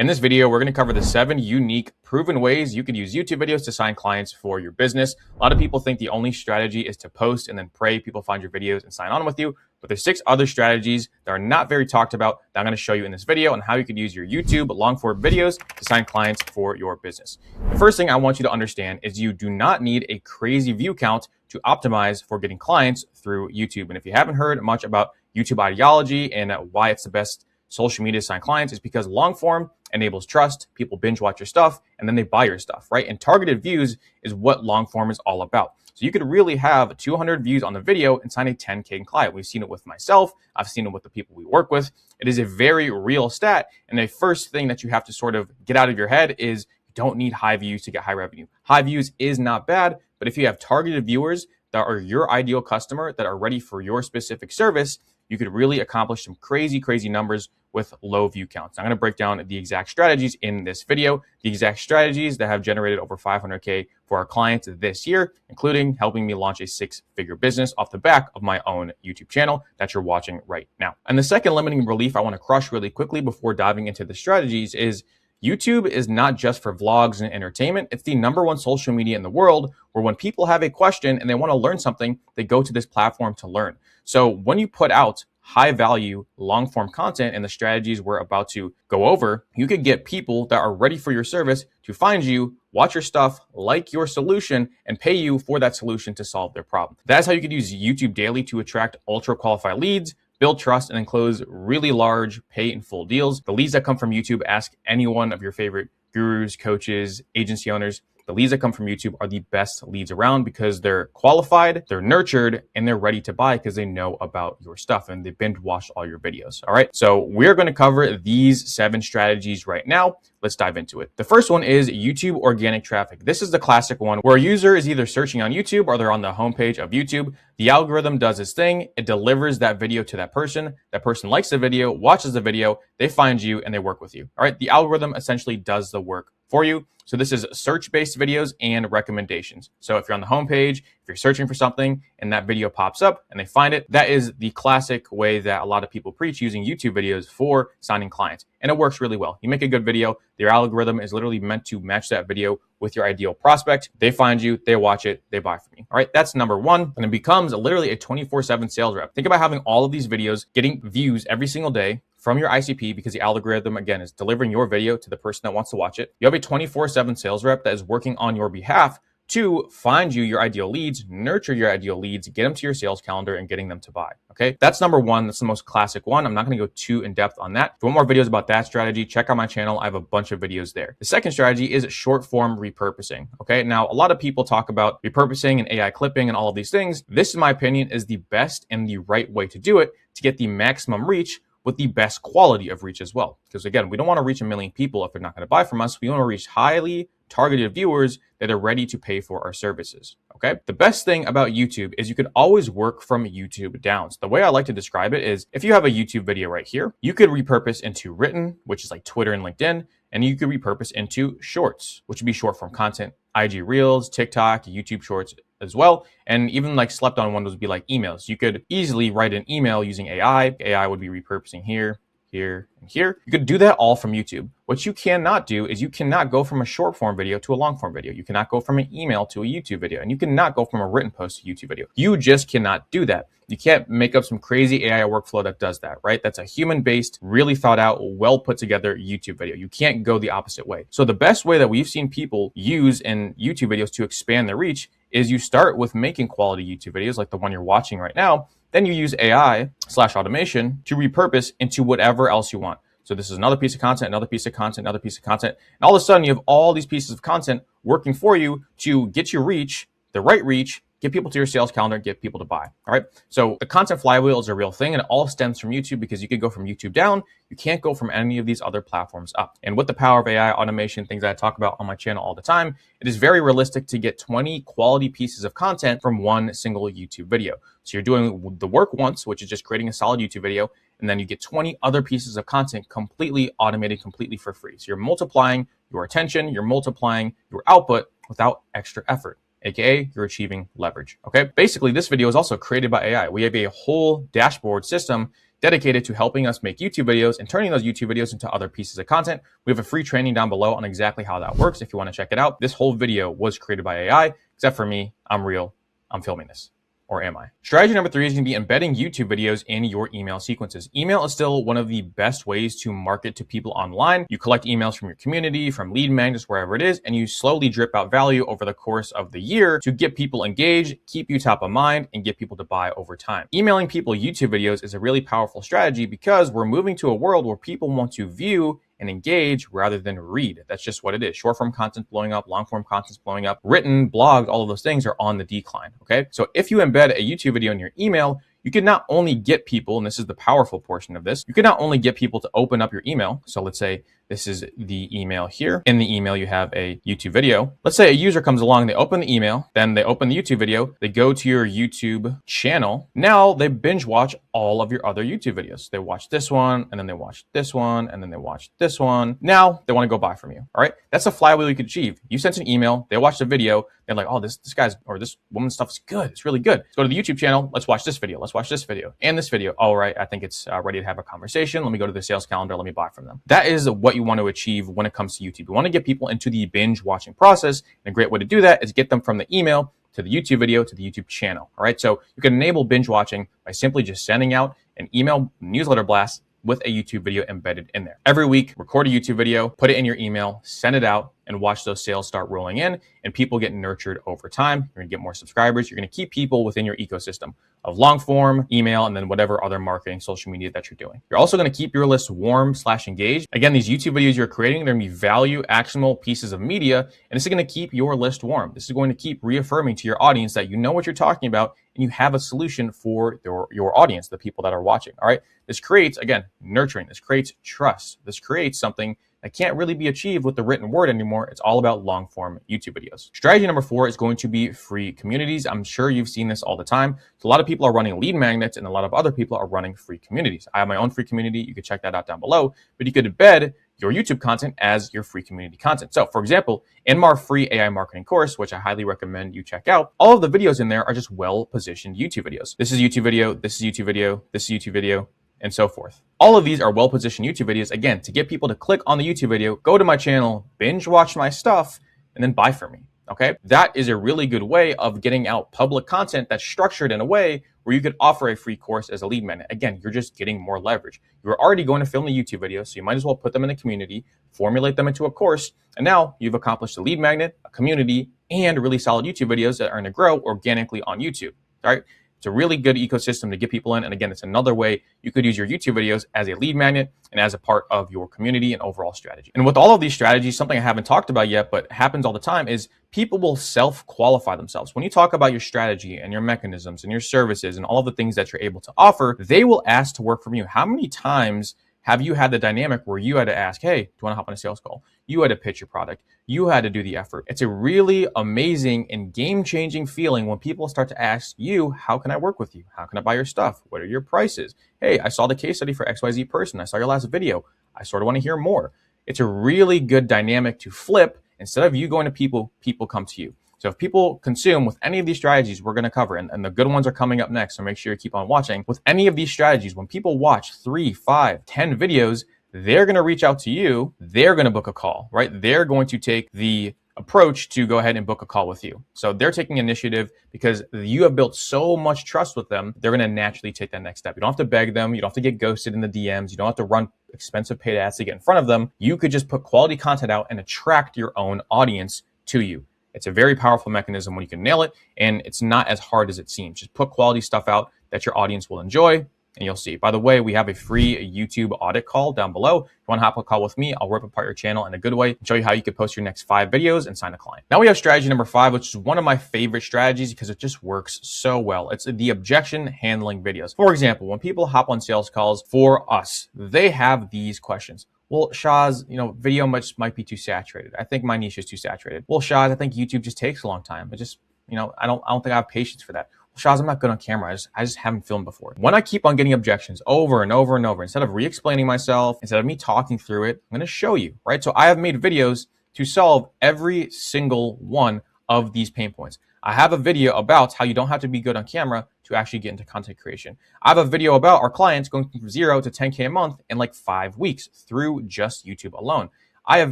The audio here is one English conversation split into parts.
In this video, we're going to cover the 7 unique, proven ways you could use YouTube videos to sign clients for your business. A lot of people think the only strategy is to post and then pray people find your videos and sign on with you. But there's 6 other strategies that are not very talked about that I'm going to show you in this video on how you could use your YouTube long-form videos to sign clients for your business. The first thing I want you to understand is you do not need a crazy view count to optimize for getting clients through YouTube. And if you haven't heard much about YouTube ideology and why it's the best social media to sign clients, is because long form enables trust. People binge watch your stuff and then they buy your stuff, right? And targeted views is what long form is all about. So you could really have 200 views on the video and sign a 10K client. We've seen it with myself. I've seen it with the people we work with. It is a very real stat. And the first thing that you have to sort of get out of your head is you don't need high views to get high revenue. High views is not bad, but if you have targeted viewers that are your ideal customer, that are ready for your specific service, you could really accomplish some crazy numbers with low view counts. I'm going to break down the exact strategies in this video, the exact strategies that have generated over 500K for our clients this year, including helping me launch a 6-figure business off the back of my own YouTube channel that you're watching right now. And the second limiting belief I want to crush really quickly before diving into the strategies is YouTube is not just for vlogs and entertainment. It's the #1 social media in the world where when people have a question and they want to learn something, they go to this platform to learn. So when you put out high value, long form content and the strategies we're about to go over, you could get people that are ready for your service to find you, watch your stuff, like your solution, and pay you for that solution to solve their problem. That's how you could use YouTube daily to attract ultra qualified leads, build trust, and then close really large pay in full deals. The leads that come from YouTube, ask any one of your favorite gurus, coaches, agency owners. The leads that come from YouTube are the best leads around because they're qualified, they're nurtured, and they're ready to buy because they know about your stuff and they've binge watched all your videos. All right. So we're going to cover these 7 strategies right now. Let's dive into it. The first one is YouTube organic traffic. This is the classic one where a user is either searching on YouTube or they're on the homepage of YouTube. The algorithm does its thing. It delivers that video to that person. That person likes the video, watches the video, they find you, and they work with you. All right. The algorithm essentially does the work for you. So this is search-based videos and recommendations. So if you're on the homepage, if you're searching for something and that video pops up and they find it, that is the classic way that a lot of people preach using YouTube videos for signing clients. And it works really well. You make a good video, their algorithm is literally meant to match that video with your ideal prospect. They find you, they watch it, they buy from you. All right, that's #1. And it becomes literally a 24/7 sales rep. Think about having all of these videos getting views every single day from your ICP because the algorithm, again, is delivering your video to the person that wants to watch it. You have a 24/7 sales rep that is working on your behalf to find you your ideal leads, nurture your ideal leads, get them to your sales calendar and getting them to buy. Okay, that's #1. That's the most classic one. I'm not going to go too in depth on that. If you want more videos about that strategy, check out my channel. I have a bunch of videos there. The second strategy is short form repurposing. Okay, now a lot of people talk about repurposing and AI clipping and all of these things. This, in my opinion, is the best and the right way to do it to get the maximum reach with the best quality of reach as well. Because again, we don't want to reach 1 million people if they're not going to buy from us. We want to reach highly targeted viewers that are ready to pay for our services. Okay. The best thing about YouTube is you could always work from YouTube down. So the way I like to describe it is if you have a YouTube video right here, you could repurpose into written, which is like Twitter and LinkedIn, and you could repurpose into shorts, which would be short form content, IG Reels, TikTok, YouTube Shorts as well. And even like slept on one would be like emails. You could easily write an email using AI. AI would be repurposing here, here, and here. You could do that all from YouTube. What you cannot do is you cannot go from a short form video to a long form video. You cannot go from an email to a YouTube video, and you cannot go from a written post to a YouTube video. You just cannot do that. You can't make up some crazy AI workflow that does that, right? That's a human-based, really thought out, well put together YouTube video. You can't go the opposite way. So the best way that we've seen people use in YouTube videos to expand their reach is you start with making quality YouTube videos like the one you're watching right now. Then you use AI/automation to repurpose into whatever else you want. So this is another piece of content, another piece of content, another piece of content. And all of a sudden you have all these pieces of content working for you to get your reach, the right reach, get people to your sales calendar, get people to buy. All right. So the content flywheel is a real thing and it all stems from YouTube because you could go from YouTube down. You can't go from any of these other platforms up. And with the power of AI automation, things that I talk about on my channel all the time, it is very realistic to get 20 quality pieces of content from one single YouTube video. So you're doing the work once, which is just creating a solid YouTube video. And then you get 20 other pieces of content completely automated, completely for free. So you're multiplying your attention, you're multiplying your output without extra effort. AKA you're achieving leverage. Okay. Basically, this video is also created by AI. We have a whole dashboard system dedicated to helping us make YouTube videos and turning those YouTube videos into other pieces of content. We have a free training down below on exactly how that works if you want to check it out. This whole video was created by AI, except for me. I'm real. I'm filming this. Or am I? Strategy number 3 is going to be embedding YouTube videos in your email sequences. Email is still one of the best ways to market to people online. You collect emails from your community, from lead magnets, wherever it is, and you slowly drip out value over the course of the year to get people engaged, keep you top of mind, and get people to buy over time. Emailing people YouTube videos is a really powerful strategy because we're moving to a world where people want to view and engage rather than read. That's just what it is. Short form content's blowing up, long form content's blowing up, written, blogs, all of those things are on the decline. Okay. So if you embed a YouTube video in your email, you can not only get people, and this is the powerful portion of this, you can not only get people to open up your email. So let's say this is the email here. In the email, you have a YouTube video. Let's say a user comes along, they open the email, then they open the YouTube video, they go to your YouTube channel. Now they binge watch all of your other YouTube videos. They watch this one, and then they watch this one, and then they watch this one. Now they want to go buy from you. All right. That's a flywheel you could achieve. You sent an email, they watched a video, they're like, oh, this guy's or this woman's stuff is good. It's really good. Let's go to the YouTube channel. Let's watch this video. Let's watch this video and this video. All right. I think it's ready to have a conversation. Let me go to the sales calendar. Let me buy from them. That is what you want to achieve when it comes to YouTube. You want to get people into the binge watching process. And a great way to do that is get them from the email to the YouTube video to the YouTube channel. All right. So you can enable binge watching by simply just sending out an email newsletter blast with a YouTube video embedded in there. Every week, record a YouTube video, put it in your email, send it out, and watch those sales start rolling in, and people get nurtured over time. You're gonna get more subscribers. You're gonna keep people within your ecosystem of long form, email, and then whatever other marketing, social media that you're doing. You're also gonna keep your list warm/engaged. Again, these YouTube videos you're creating, they're gonna be value, actionable pieces of media, and this is gonna keep your list warm. This is going to keep reaffirming to your audience that you know what you're talking about and you have a solution for your audience, the people that are watching, all right? This creates, again, nurturing. This creates trust. This creates something that can't really be achieved with the written word anymore. It's all about long form YouTube videos. Strategy number 4 is going to be free communities. I'm sure you've seen this all the time. So a lot of people are running lead magnets and a lot of other people are running free communities. I have my own free community. You can check that out down below, but you could embed your YouTube content as your free community content. So for example, in my free AI marketing course, which I highly recommend you check out, all of the videos in there are just well-positioned YouTube videos. This is a YouTube video, this is a YouTube video, this is a YouTube video, and so forth. All of these are well-positioned YouTube videos, again, to get people to click on the YouTube video, go to my channel, binge watch my stuff, and then buy from me, okay? That is a really good way of getting out public content that's structured in a way where you could offer a free course as a lead magnet. Again, you're just getting more leverage. You're already going to film the YouTube video, so you might as well put them in a community, formulate them into a course, and now you've accomplished a lead magnet, a community, and really solid YouTube videos that are going to grow organically on YouTube, all right? It's a really good ecosystem to get people in. And again, it's another way you could use your YouTube videos as a lead magnet and as a part of your community and overall strategy. And with all of these strategies, something I haven't talked about yet, but happens all the time is people will self-qualify themselves. When you talk about your strategy and your mechanisms and your services and all of the things that you're able to offer, they will ask to work from you. How many times have you had the dynamic where you had to ask, hey, do you want to hop on a sales call? You had to pitch your product. You had to do the effort. It's a really amazing and game-changing feeling when people start to ask you, how can I work with you? How can I buy your stuff? What are your prices? Hey, I saw the case study for XYZ person. I saw your last video. I sort of want to hear more. It's a really good dynamic to flip. Instead of you going to people, people come to you. So if people consume with any of these strategies we're going to cover, and the good ones are coming up next, so make sure you keep on watching. With any of these strategies, when people watch 3, 5, 10 videos, they're going to reach out to you. They're going to book a call, right? They're going to take the approach to go ahead and book a call with you. So they're taking initiative because you have built so much trust with them. They're going to naturally take that next step. You don't have to beg them. You don't have to get ghosted in the DMs. You don't have to run expensive paid ads to get in front of them. You could just put quality content out and attract your own audience to you. It's a very powerful mechanism when you can nail it, and it's not as hard as it seems. Just put quality stuff out that your audience will enjoy, and you'll see. By the way, we have a free YouTube audit call down below. If you want to hop on a call with me, I'll rip apart your channel in a good way and show you how you can post your next 5 videos and sign a client. Now we have strategy number 5, which is one of my favorite strategies because it just works so well. It's the objection handling videos. For example, when people hop on sales calls for us, they have these questions. Well, Shaz, video might be too saturated. I think my niche is too saturated. Well, Shaz, I think YouTube just takes a long time. It just, I don't think I have patience for that. Well, Shaz, I'm not good on camera. I just haven't filmed before. When I keep on getting objections over and over and over, instead of re-explaining myself, instead of me talking through it, I'm going to show you, right? So I have made videos to solve every single one of these pain points. I have a video about how you don't have to be good on camera to actually get into content creation. I have a video about our clients going from 0 to 10K a month in like 5 weeks through just YouTube alone. I have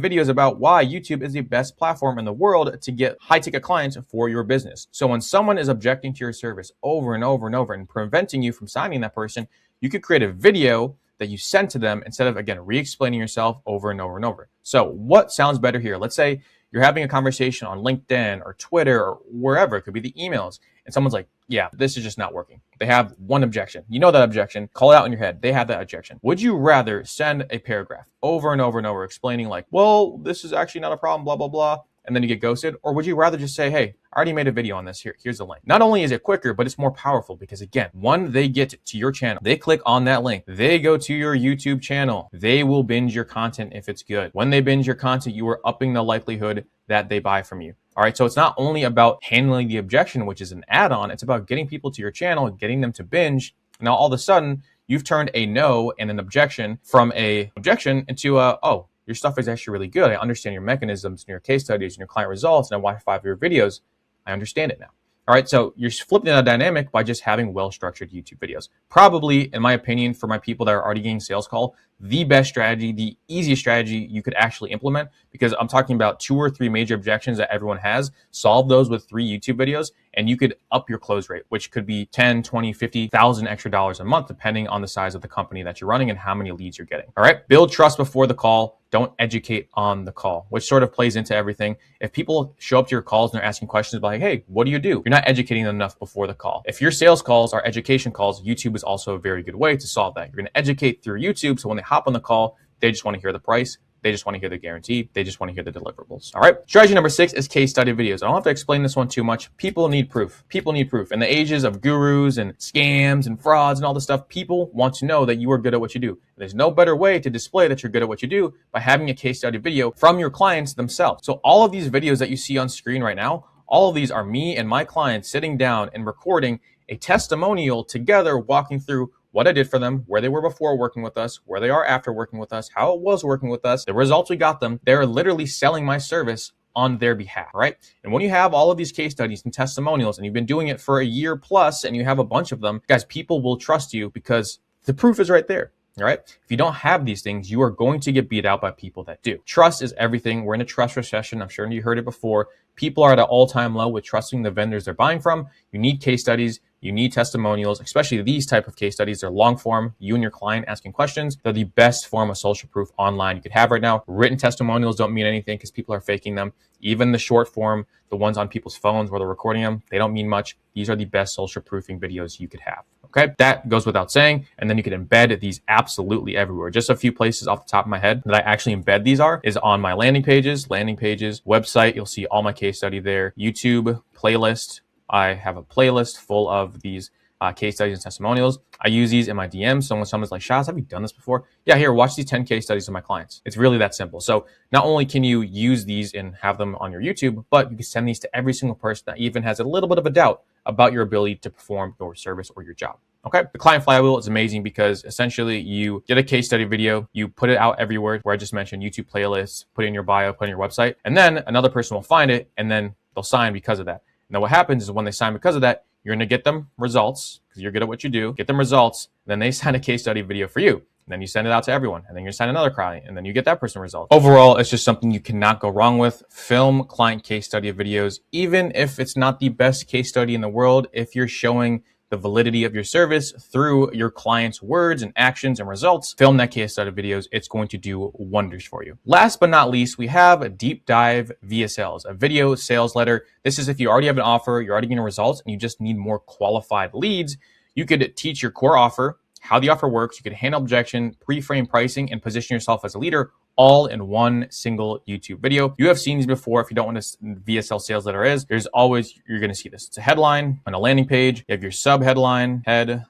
videos about why YouTube is the best platform in the world to get high-ticket clients for your business. So when someone is objecting to your service over and over and over and preventing you from signing that person, you could create a video that you send to them instead of, again, re-explaining yourself over and over and over. So what sounds better here? Let's say you're having a conversation on LinkedIn or Twitter or wherever, it could be the emails, and someone's like, yeah, this is just not working. They have one objection. You know that objection. Call it out in your head. They have that objection. Would you rather send a paragraph over and over and over explaining like, well, this is actually not a problem, blah, blah, blah, and then you get ghosted? Or would you rather just say, hey, I already made a video on this. Here's the link. Not only is it quicker, but it's more powerful because, again, when they get to your channel, they click on that link, they go to your YouTube channel, they will binge your content if it's good. When they binge your content, you are upping the likelihood that they buy from you. All right. So it's not only about handling the objection, which is an add-on. It's about getting people to your channel and getting them to binge. Now, all of a sudden, you've turned a no and an objection from a objection into a, oh, your stuff is actually really good. I understand your mechanisms and your case studies and your client results, and I watch 5 of your videos. I understand it now. All right, so you're flipping that dynamic by just having well-structured YouTube videos. Probably, in my opinion, for my people that are already getting sales call, the best strategy, the easiest strategy you could actually implement, because I'm talking about 2 or 3 major objections that everyone has. Solve those with 3 YouTube videos, and you could up your close rate, which could be 10, 20, 50,000 extra dollars a month, depending on the size of the company that you're running and how many leads you're getting. All right, build trust before the call. Don't educate on the call, which sort of plays into everything. If people show up to your calls and they're asking questions about, like, hey, what do? You're not educating them enough before the call. If your sales calls are education calls, YouTube is also a very good way to solve that. You're going to educate through YouTube. So when they hop on the call, they just want to hear the price. They just want to hear the guarantee. They just want to hear the deliverables. All right. Strategy number 6 is case study videos. I don't have to explain this one too much. People need proof. People need proof. In the ages of gurus and scams and frauds and all this stuff, people want to know that you are good at what you do. There's no better way to display that you're good at what you do by having a case study video from your clients themselves. So all of these videos that you see on screen right now, all of these are me and my clients sitting down and recording a testimonial together, walking through what I did for them, where they were before working with us, where they are after working with us, how it was working with us, the results we got them. They're literally selling my service on their behalf, right? And when you have all of these case studies and testimonials and you've been doing it for a year plus and you have a bunch of them, guys, people will trust you because the proof is right there. All right. If you don't have these things, you are going to get beat out by people that do. Trust is everything. We're in a trust recession. I'm sure you heard it before. People are at an all-time low with trusting the vendors they're buying from. You need case studies. You need testimonials, especially these type of case studies. They're long form, you and your client asking questions. They're the best form of social proof online you could have right now. Written testimonials don't mean anything because people are faking them. Even the short form, the ones on people's phones where they're recording them, they don't mean much. These are the best social proofing videos you could have. Okay, that goes without saying. And then you can embed these absolutely everywhere. Just a few places off the top of my head that I actually embed these is on my landing pages, website. You'll see all my case study there. YouTube, playlist. I have a playlist full of these case studies and testimonials. I use these in my DMs. So when someone's like, Shaz, have you done this before? Yeah, here, watch these 10 case studies of my clients. It's really that simple. So not only can you use these and have them on your YouTube, but you can send these to every single person that even has a little bit of a doubt about your ability to perform your service or your job. Okay. The client flywheel is amazing because essentially you get a case study video, you put it out everywhere where I just mentioned YouTube playlists, put it in your bio, put it in your website, and then another person will find it and then they'll sign because of that. Now what happens is when they sign because of that, you're going to get them results because you're good at what you do, get them results, then they sign a case study video for you. And then you send it out to everyone and then you sign another client and then you get that person results. Overall, it's just something you cannot go wrong with. Film client case study videos, even if it's not the best case study in the world, if you're showing the validity of your service through your client's words and actions and results, film that case study videos. It's going to do wonders for you. Last but not least, we have a deep dive VSLs, a video sales letter. This is if you already have an offer, you're already getting results, and you just need more qualified leads. You could teach your core offer, how the offer works. You could handle objection, pre-frame pricing, and position yourself as a leader all in one single YouTube video. You have seen these before. If you don't know what a VSL sales letter is, you're going to see this. It's a headline on a landing page. You have your sub headline, and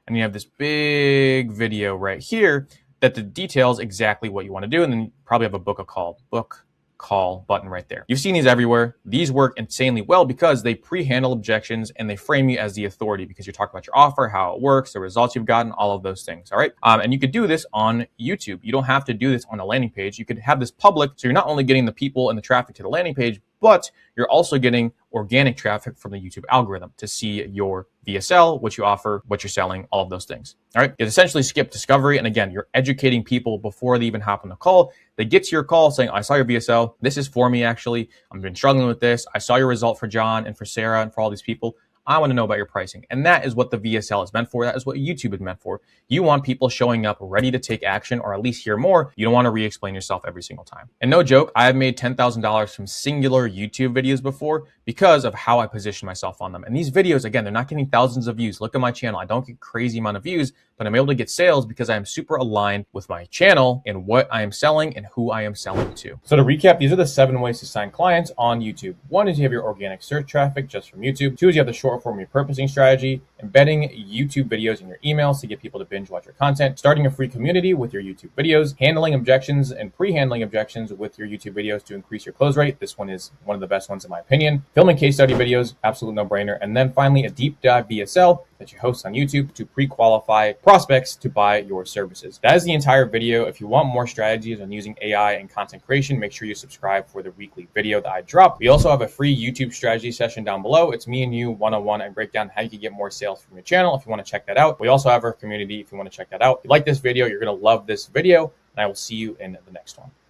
you have this big video right here that details exactly what you want to do. And then you probably have a book call button right there. You've seen these everywhere. These work insanely well because they pre-handle objections and they frame you as the authority because you're talking about your offer, how it works, the results you've gotten, all of those things. All right. And you could do this on YouTube. You don't have to do this on a landing page. You could have this public. So you're not only getting the people and the traffic to the landing page, but you're also getting organic traffic from the YouTube algorithm to see your VSL, what you offer, what you're selling, all of those things. All right. You essentially skip discovery. And again, you're educating people before they even hop on the call. They get to your call saying, I saw your VSL. This is for me, actually. I've been struggling with this. I saw your result for John and for Sarah and for all these people. I want to know about your pricing. And that is what the VSL is meant for. That is what YouTube is meant for. You want people showing up ready to take action or at least hear more. You don't want to re-explain yourself every single time. And no joke, I have made $10,000 from singular YouTube videos before because of how I position myself on them. And these videos, again, they're not getting thousands of views. Look at my channel. I don't get crazy amount of views, but I'm able to get sales because I am super aligned with my channel and what I am selling and who I am selling to. So to recap, these are the 7 ways to sign clients on YouTube. 1 is you have your organic search traffic just from YouTube. 2 is you have the short form repurposing strategy, embedding YouTube videos in your emails to get people to binge watch your content, starting a free community with your YouTube videos, handling objections and pre-handling objections with your YouTube videos to increase your close rate. This one is one of the best ones in my opinion. Filming case study videos, absolute no-brainer. And then finally, a deep dive VSL that you host on YouTube to pre-qualify prospects to buy your services. That is the entire video. If you want more strategies on using AI and content creation, make sure you subscribe for the weekly video that I drop. We also have a free YouTube strategy session down below. It's me and you one-on-one. I break down how you can get more sales from your channel if you want to check that out. We also have our community if you want to check that out. If you like this video, you're going to love this video, and I will see you in the next one.